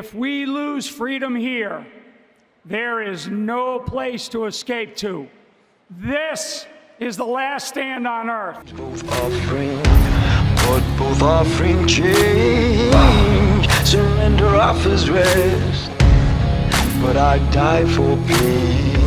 If we lose freedom here, there is no place to escape to. This is the last stand on earth. Both offering, but both offering change. Surrender offers rest, but I die for peace.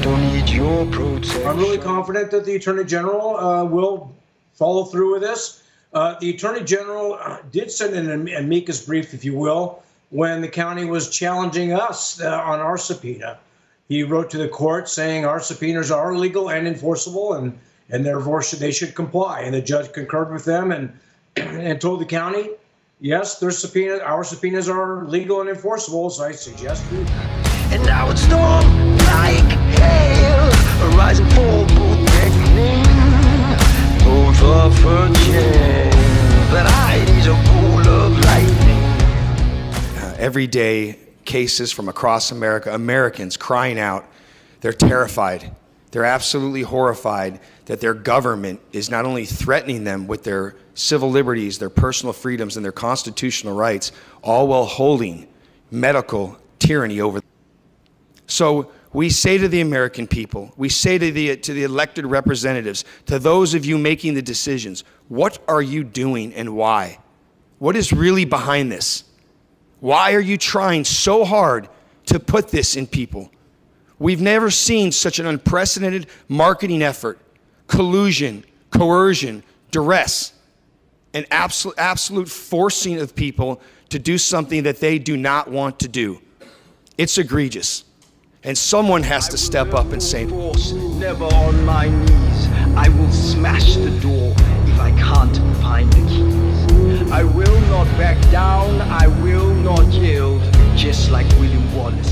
Don't need your protection. I'm really confident that the Attorney General will follow through with this. The Attorney General did send in an amicus brief, if you will, when the county was challenging us on our subpoena. He wrote to the court saying our subpoenas are legal and enforceable, and therefore they should comply. And the judge concurred with them and told the county, yes, our subpoenas are legal and enforceable, so I suggest we. And now it's storm like hail, a rise and fall, both threatening, both offer change, but I need a bolt of lightning. Every day, cases from across America, Americans crying out, they're terrified. They're absolutely horrified that their government is not only threatening them with their civil liberties, their personal freedoms, and their constitutional rights, all while holding medical tyranny over them. So we say to the American people, we say to the elected representatives, to those of you making the decisions, what are you doing and why? What is really behind this? Why are you trying so hard to put this in people? We've never seen such an unprecedented marketing effort, collusion, coercion, duress, and absolute forcing of people to do something that they do not want to do. It's egregious. And someone has to step up and say, never on my knees, I will smash the door if I can't find the keys. I will not back down, I will not yield, just like William Wallace.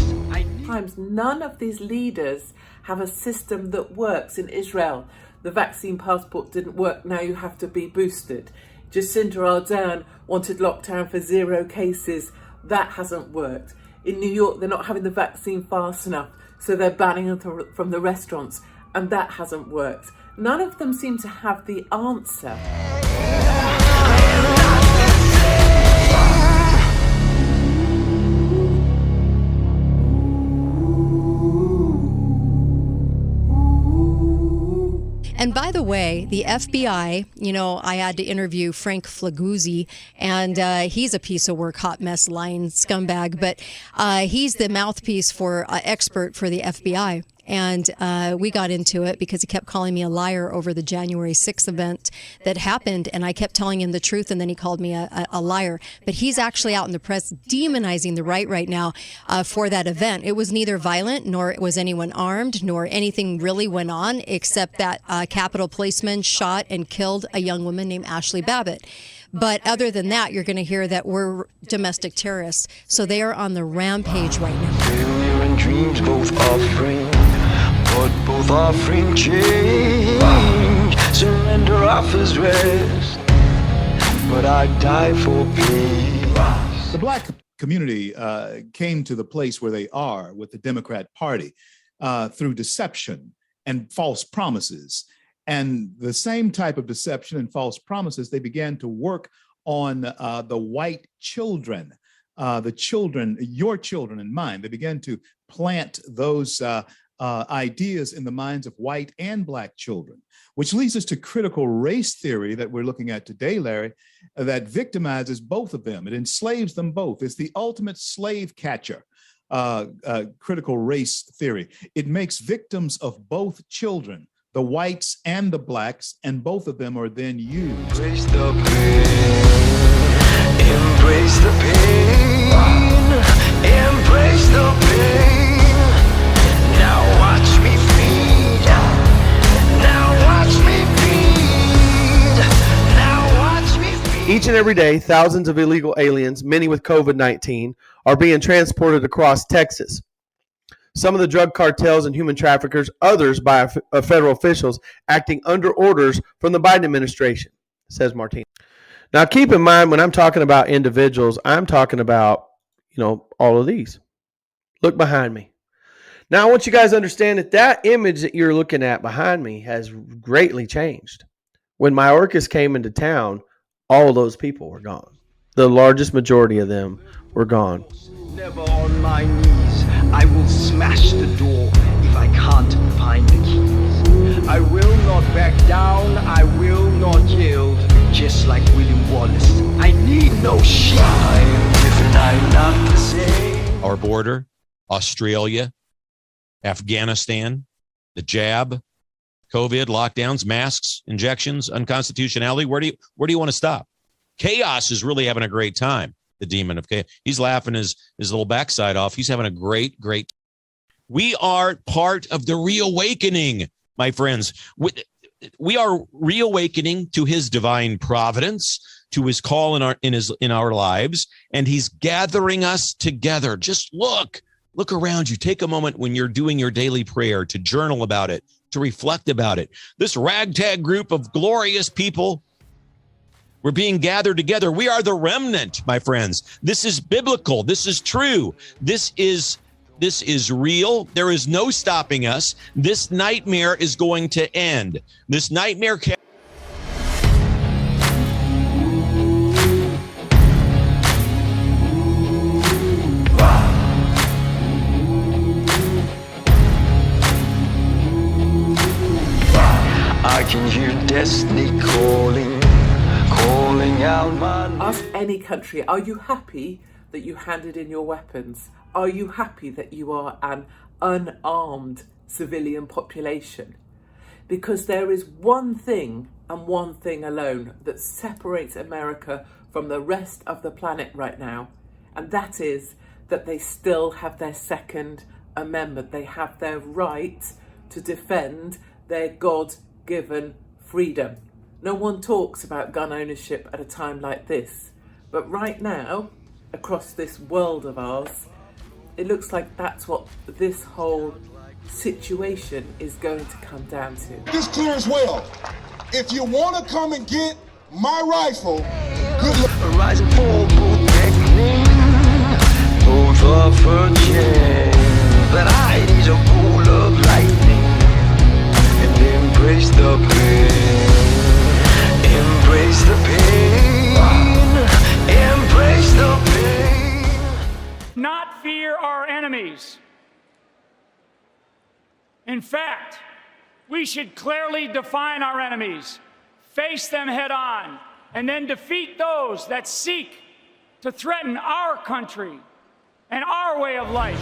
None of these leaders have a system that works in Israel. The vaccine passport didn't work, now you have to be boosted. Jacinda Ardern wanted lockdown for 0 cases, that hasn't worked. In New York, they're not having the vaccine fast enough, so they're banning them from the restaurants, and that hasn't worked. None of them seem to have the answer. And by the way, the FBI, I had to interview Frank Flaguzzi, and he's a piece of work, hot mess, lying scumbag, but he's the mouthpiece for expert for the FBI. And we got into it because he kept calling me a liar over the January 6th event that happened. And I kept telling him the truth. And then he called me a liar. But he's actually out in the press demonizing the right now for that event. It was neither violent, nor was anyone armed, nor anything really went on, except that Capitol policeman shot and killed a young woman named Ashley Babbitt. But other than that, you're going to hear that we're domestic terrorists. So they are on the rampage right now. Failure and dreams both offering, but both offering change. Surrender offers rest, but I die for peace. The black community came to the place where they are with the Democrat Party through deception and false promises. And the same type of deception and false promises, they began to work on the white children, your children and mine. They began to plant those ideas in the minds of white and black children, which leads us to critical race theory that we're looking at today, Larry, that victimizes both of them. It enslaves them both. It's the ultimate slave catcher. Critical race theory. It makes victims of both children, the whites and the blacks, and both of them are then used. Embrace the pain, embrace the pain, embrace the pain. Now watch me feed, now watch me feed, now watch me feed. Each and every day, thousands of illegal aliens, many with COVID-19, are being transported across Texas. Some of the drug cartels and human traffickers, others by federal officials acting under orders from the Biden administration, says Martinez. Now, keep in mind, when I'm talking about individuals, I'm talking about, all of these. Look behind me. Now, I want you guys to understand that image that you're looking at behind me has greatly changed. When Mayorkas came into town, all of those people were gone. the largest majority of them were gone. Never on my knees. I will smash the door if I can't find the keys. I will not back down. I will not yield. Just like William Wallace, I need no shield. I am different. I'm not the same. Our border, Australia, Afghanistan, the jab, COVID, lockdowns, masks, injections, unconstitutionality. Where do you want to stop? Chaos is really having a great time. The demon of chaos. He's laughing his little backside off. He's having a great. We are part of the reawakening, my friends. We are reawakening to his divine providence, to his call in our lives, and he's gathering us together. Just look around you. Take a moment when you're doing your daily prayer to journal about it, to reflect about it. This ragtag group of glorious people, we're being gathered together. We are the remnant, my friends. This is biblical. This is true. This is real. There is no stopping us. This nightmare is going to end. This nightmare I can hear destiny calling out my name. Ask any country, are you happy that you handed in your weapons? Are you happy that you are an unarmed civilian population? Because there is one thing and one thing alone that separates America from the rest of the planet right now, and that is that they still have their Second Amendment. They have their right to defend their God-given freedom. No one talks about gun ownership at a time like this, but right now, across this world of ours, it looks like that's what this whole situation is going to come down to. This clear as well. If you want to come and get my rifle, good luck. Rising fall, both beckoning, both offer change. But I need a bolt of lightning and embrace the pain. Embrace the pain. Embrace the pain. Not fear our enemies. In fact, we should clearly define our enemies, face them head on, and then defeat those that seek to threaten our country and our way of life.